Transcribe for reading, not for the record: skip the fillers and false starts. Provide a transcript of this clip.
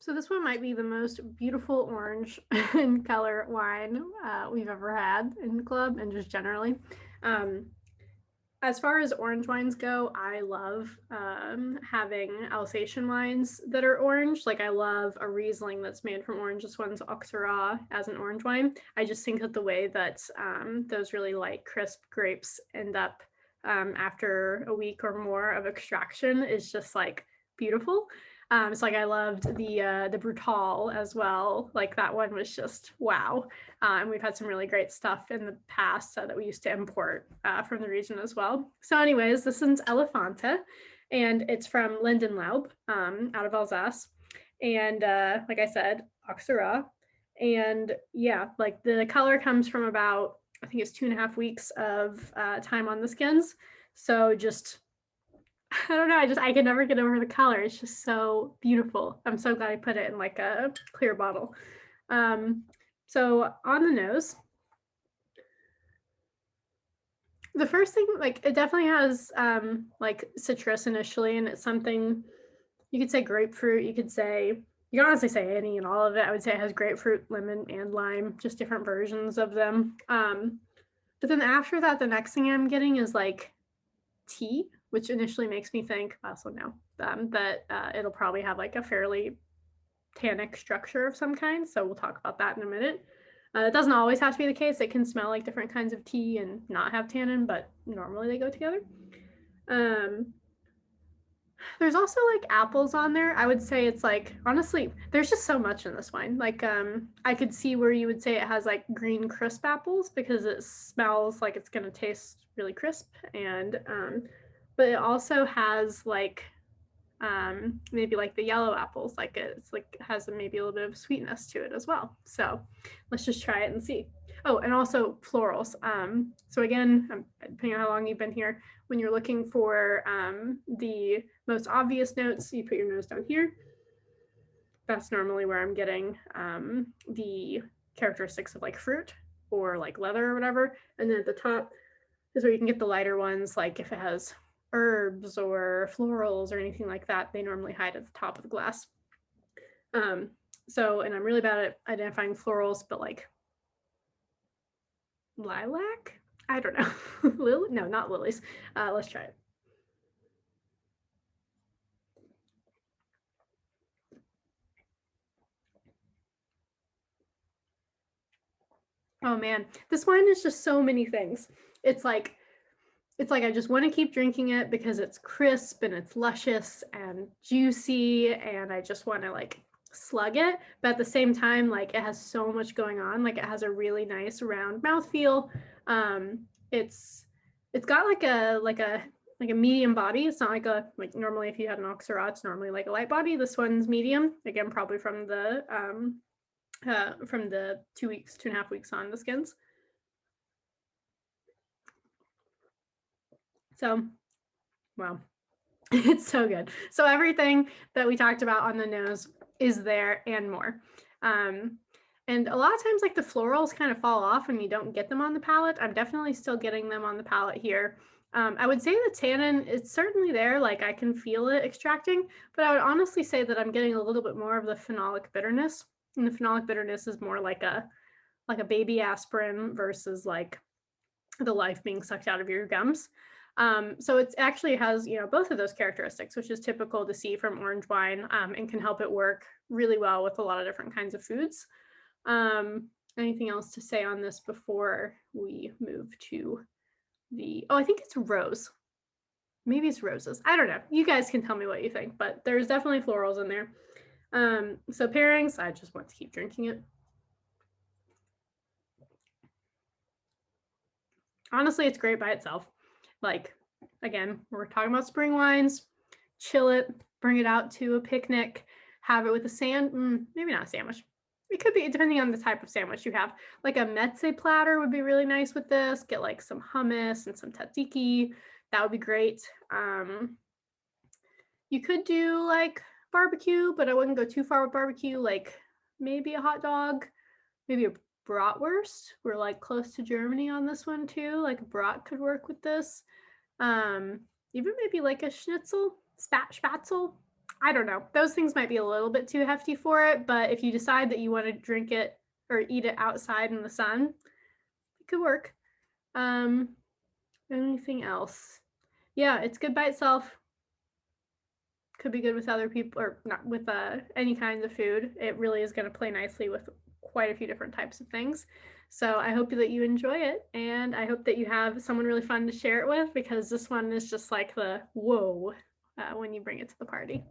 So this one might be the most beautiful orange in color wine we've ever had in the club and just generally. Um, as far as orange wines go, I love having Alsatian wines that are orange. Like I love a Riesling that's made from orange. This one's Auxerrois as an orange wine. I just think that the way that those really light, crisp grapes end up after a week or more of extraction is just like beautiful. So like I loved the Brutal as well. Like that one was just wow. And we've had some really great stuff in the past that we used to import from the region as well. So, anyways, this is EleFanta, and it's from Lindenlaub out of Alsace. And like I said, Auxerrois. And yeah, like the color comes from about, I think it's 2.5 weeks of time on the skins. So just I don't know. I can never get over the color. It's just so beautiful. I'm so glad I put it in like a clear bottle. Um, so on the nose, the first thing, like it definitely has like citrus initially, and it's something you could say grapefruit. You can honestly say any and all of it. I would say it has grapefruit, lemon, and lime, just different versions of them. But then after that, the next thing I'm getting is like tea, which initially makes me think, also no, that it'll probably have like a fairly tannic structure of some kind. So we'll talk about that in a minute. It doesn't always have to be the case. It can smell like different kinds of tea and not have tannin, but normally they go together. Um, there's also like apples on there. I would say it's like honestly, there's just so much in this wine. Like I could see where you would say it has like green crisp apples because it smells like it's gonna taste really crisp and but it also has like maybe like the yellow apples, like it's like has maybe a little bit of sweetness to it as well. So let's just try it and see. Oh, and also florals. So again, depending on how long you've been here, when you're looking for the most obvious notes, you put your nose down here. That's normally where I'm getting the characteristics of like fruit or like leather or whatever. And then at the top is where you can get the lighter ones, like if it has herbs or florals or anything like that, they normally hide at the top of the glass. And I'm really bad at identifying florals, but like lilac? I don't know. Lily? No, not lilies. Let's try it. Oh man, this wine is just so many things. It's like it's like I just want to keep drinking it because it's crisp and it's luscious and juicy and I just want to like slug it. But at the same time, like it has so much going on. Like it has a really nice round mouthfeel. It's it's got like a medium body. It's not like normally if you had an Auxerrois, it's normally like a light body. This one's medium. Again, probably from the 2 weeks, 2.5 weeks on the skins. So, wow, it's so good. So everything that we talked about on the nose is there and more. And a lot of times, like the florals kind of fall off and you don't get them on the palate. I'm definitely still getting them on the palate here. I would say the tannin is certainly there, like I can feel it extracting, but I would honestly say that I'm getting a little bit more of the phenolic bitterness. And the phenolic bitterness is more like a baby aspirin versus like the life being sucked out of your gums. So it actually has, both of those characteristics, which is typical to see from orange wine and can help it work really well with a lot of different kinds of foods. Anything else to say on this before we move to I think it's rose. Maybe it's roses. I don't know. You guys can tell me what you think, but there's definitely florals in there. So pairings, I just want to keep drinking it. Honestly, it's great by itself. Like, again, we're talking about spring wines. Chill it, bring it out to a picnic, have it with a maybe not a sandwich. It could be depending on the type of sandwich you have. Like a mezze platter would be really nice with this. Get like some hummus and some tzatziki. That would be great. You could do like barbecue, but I wouldn't go too far with barbecue. Like maybe a hot dog, maybe a bratwurst. We're like close to Germany on this one too. Like a brat could work with this. Even maybe like a schnitzel, spatzel. I don't know. Those things might be a little bit too hefty for it, but if you decide that you want to drink it or eat it outside in the sun, it could work. Anything else? Yeah, it's good by itself. Could be good with other people, or not with any kinds of food. It really is going to play nicely with quite a few different types of things. So I hope that you enjoy it, and I hope that you have someone really fun to share it with, because this one is just like the whoa when you bring it to the party.